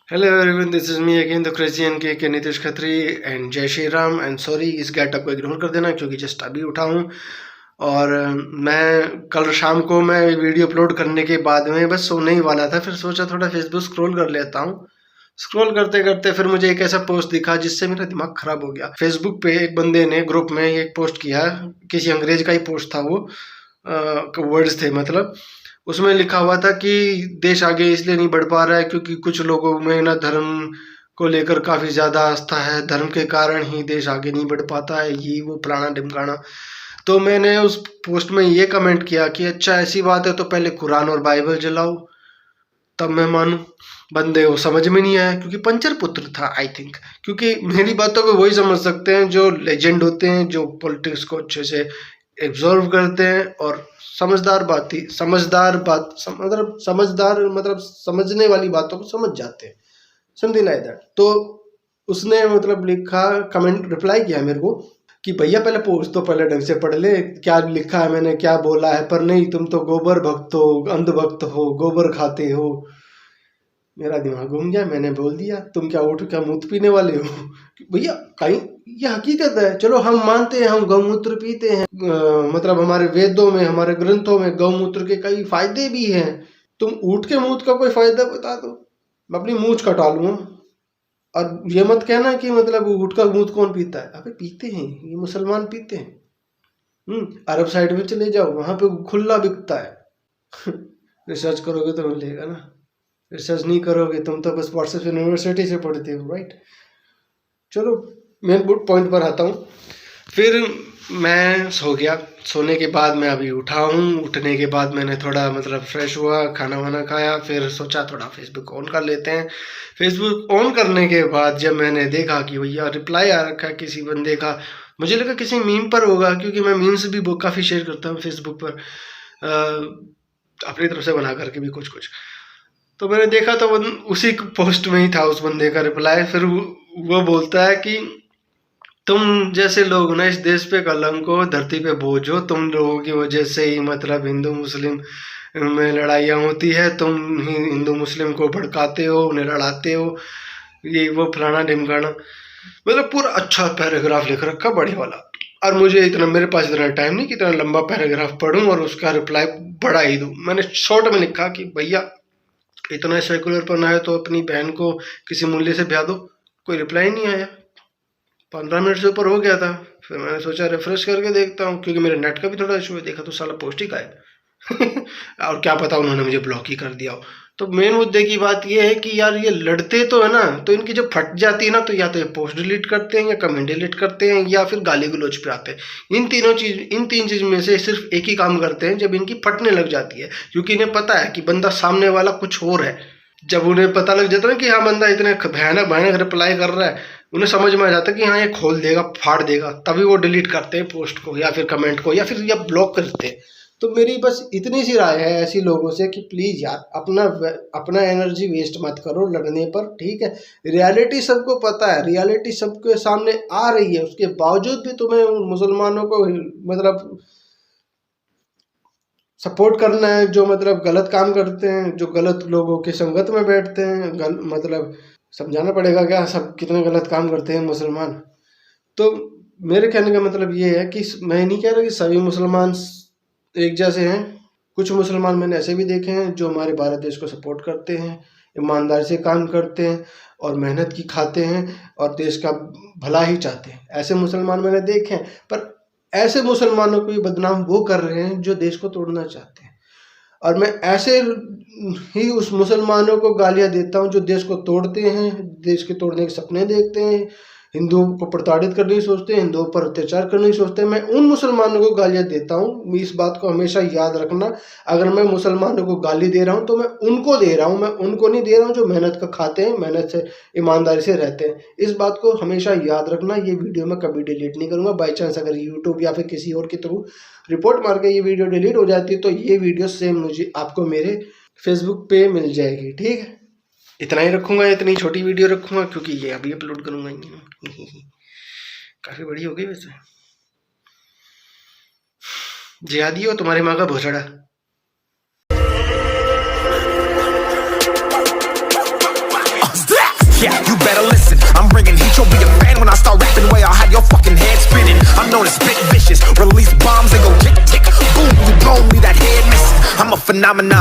Hello everyone, this is me again, the crazy NK Nitish Khatri and जय Shri Ram and sorry इस getup को ignore कर देना क्योंकि जस्ट अभी उठा हूँ। और मैं कल शाम को मैं वीडियो अपलोड करने के बाद में बस सोने ही वाला था, फिर सोचा थोड़ा फेसबुक स्क्रॉल कर लेता हूँ। स्क्रॉल करते करते फिर मुझे एक ऐसा पोस्ट दिखा जिससे मेरा दिमाग खराब हो गया। फेसबुक पे एक बंदे ने ग्रुप में एक पोस्ट किया, किसी अंग्रेज का ही पोस्ट था, वो वर्ड्स थे मतलब उसमें लिखा हुआ था कि देश आगे इसलिए नहीं बढ़ पा रहा है क्योंकि कुछ लोगों में ना धर्म को लेकर काफ़ी ज़्यादा आस्था है, धर्म के कारण ही देश आगे नहीं बढ़ पाता है, ये वो फलाना ढिमकाना। तो मैंने उस पोस्ट में ये कमेंट किया कि अच्छा ऐसी बात है तो पहले कुरान और बाइबल जलाओ तब मैं मानूं। बंदे को समझ में नहीं आया क्योंकि पंचर पुत्र था आई थिंक, क्योंकि मेरी बातों को वही समझ सकते हैं जो लेजेंड होते हैं, जो पॉलिटिक्स को अच्छे से एब्जॉर्व करते हैं और समझदार मतलब समझने वाली बातों को समझ जाते हैं, समथिंग लाइक दैट। तो उसने मतलब लिखा, कमेंट रिप्लाई किया मेरे को कि भैया पहले पोस्ट तो पहले ढंग से पढ़ ले, क्या लिखा है मैंने, क्या बोला है। पर नहीं, तुम तो गोबर भक्त हो, अंधभक्त हो, गोबर खाते हो। मेरा दिमाग घूम गया, मैंने बोल दिया तुम क्या उठ क्या मूत पीने वाले हो? भैया कहीं ये हकीकत है, चलो हम मानते हैं, हम गौमूत्र पीते हैं, मतलब हमारे वेदों में, हमारे ग्रंथों में गौमूत्र के कई फायदे भी हैं। तुम ऊँट के मूत का कोई फायदा बता दो, मैं अपनी मूंछ कटा लूंगा। और ये मत कहना कि मतलब ऊँट का मूत कौन पीता है, अबे पीते हैं, ये मुसलमान पीते हैं। अरब साइड में चले जाओ, वहां पे खुला बिकता है। रिसर्च करोगे तो मिलेगा ना, रिसर्च नहीं करोगे तुम तो बस व्हाट्सएप यूनिवर्सिटी से पढ़ते हो, राइट। चलो मेन पॉइंट पर आता हूँ। फिर मैं सो गया, सोने के बाद मैं अभी उठा हूँ। उठने के बाद मैंने थोड़ा मतलब फ्रेश हुआ, खाना वाना खाया, फिर सोचा थोड़ा फेसबुक ऑन कर लेते हैं। फेसबुक ऑन करने के बाद जब मैंने देखा कि भैया रिप्लाई आ रखा है किसी बंदे का, मुझे लगा किसी मीम पर होगा क्योंकि मैं मीम्स भी काफ़ी शेयर करता हूँ फेसबुक पर, अपनी तरफ से बना करके भी कुछ कुछ। तो मैंने देखा तो उसी पोस्ट में ही था उस बंदे का रिप्लाई। फिर वो बोलता है कि तुम जैसे लोग ना इस देश पे कलंक हो, धरती पे बोझ हो, तुम लोगों की वजह से ही मतलब हिंदू मुस्लिम में लड़ाइयाँ होती है, तुम ही हिंदू मुस्लिम को भड़काते हो, उन्हें लड़ाते हो, ये वो फलाना ढिमकाना। मतलब पूरा अच्छा पैराग्राफ लिख रखा, बढ़िया वाला। और मुझे इतना, मेरे पास इतना टाइम नहीं कि इतना लंबा पैराग्राफ पढूं और उसका रिप्लाई बड़ा ही दूं। मैंने शॉर्ट में लिखा कि भैया इतना सेकुलर पना है तो अपनी बहन को किसी मूल्य से ब्याह दो। कोई रिप्लाई नहीं आया, 15 मिनट से ऊपर हो गया था। फिर मैंने सोचा रिफ्रेश करके देखता हूँ क्योंकि मेरे नेट का भी थोड़ा इशू है। देखा तो साला पोस्ट ही गायब। और क्या पता उन्होंने मुझे ब्लॉक ही कर दिया हो। तो मेन मुद्दे की बात ये है कि यार ये लड़ते तो है ना, तो इनकी जब फट जाती है ना तो या तो ये पोस्ट डिलीट करते हैं या कमेंट डिलीट करते हैं या फिर गाली गलौज पे आते हैं। इन तीन चीज में से सिर्फ एक ही काम करते हैं जब इनकी फटने लग जाती है, क्योंकि इन्हें पता है कि बंदा सामने वाला कुछ और है। जब उन्हें पता लग जाता है ना कि हाँ बंदा इतने भयानक भयानक रिप्लाई कर रहा है, उन्हें समझ में आ जाता है कि हाँ ये खोल देगा, फाड़ देगा, तभी वो डिलीट करते हैं पोस्ट को या फिर कमेंट को या फिर या ब्लॉक करते हैं। तो मेरी बस इतनी सी राय है ऐसी लोगों से कि प्लीज़ यार अपना एनर्जी वेस्ट मत करो लड़ने पर, ठीक है। रियलिटी सबको पता है, रियलिटी सबके सामने आ रही है, उसके बावजूद भी तुम्हें उन मुसलमानों को मतलब सपोर्ट करना है जो मतलब गलत काम करते हैं, जो गलत लोगों के संगत में बैठते हैं। मतलब समझाना पड़ेगा क्या सब कितने गलत काम करते हैं मुसलमान। तो मेरे कहने का मतलब ये है कि मैं नहीं कह रहा कि सभी मुसलमान एक जैसे हैं। कुछ मुसलमान मैंने ऐसे भी देखे हैं जो हमारे भारत देश को सपोर्ट करते हैं, ईमानदारी से काम करते हैं और मेहनत की खाते हैं और देश का भला ही चाहते हैं। ऐसे मुसलमान मैंने देखे हैं। पर ऐसे मुसलमानों को भी बदनाम वो कर रहे हैं जो देश को तोड़ना चाहते हैं। और मैं ऐसे ही उस मुसलमानों को गालियां देता हूं जो देश को तोड़ते हैं, देश के तोड़ने के सपने देखते हैं, हिंदुओं को प्रताड़ित करने की सोचते हैं, हिंदुओं पर अत्याचार करने की सोचते हैं। मैं उन मुसलमानों को गालियां देता हूं। इस बात को हमेशा याद रखना, अगर मैं मुसलमानों को गाली दे रहा हूं तो मैं उनको दे रहा हूं, मैं उनको नहीं दे रहा हूं जो मेहनत का खाते हैं, मेहनत से ईमानदारी से रहते हैं। इस बात को हमेशा याद रखना। ये वीडियो मैं कभी डिलीट नहीं करूंगा। बाई चांस अगर यूट्यूब या फिर किसी और के थ्रू रिपोर्ट मार के ये वीडियो डिलीट हो जाती है तो ये वीडियो सेम मुझे आपको मेरे फेसबुक पे मिल जाएगी, ठीक है। इतना ही रखूंगा, इतनी छोटी वीडियो रखूंगा क्योंकि ये अभी अपलोड करूंगा। काफी बड़ी हो गई वैसे। जिहादी हो तुम्हारी माँ का भोसड़ा। Yeah, you better listen. I'm bringing heat, you'll be a fan when I start rapping. Way I'll have your fucking head spinning. I'm known as spit vicious, release bombs and go tick tick boom. You blown, leave that head missing. I'm a phenomenon.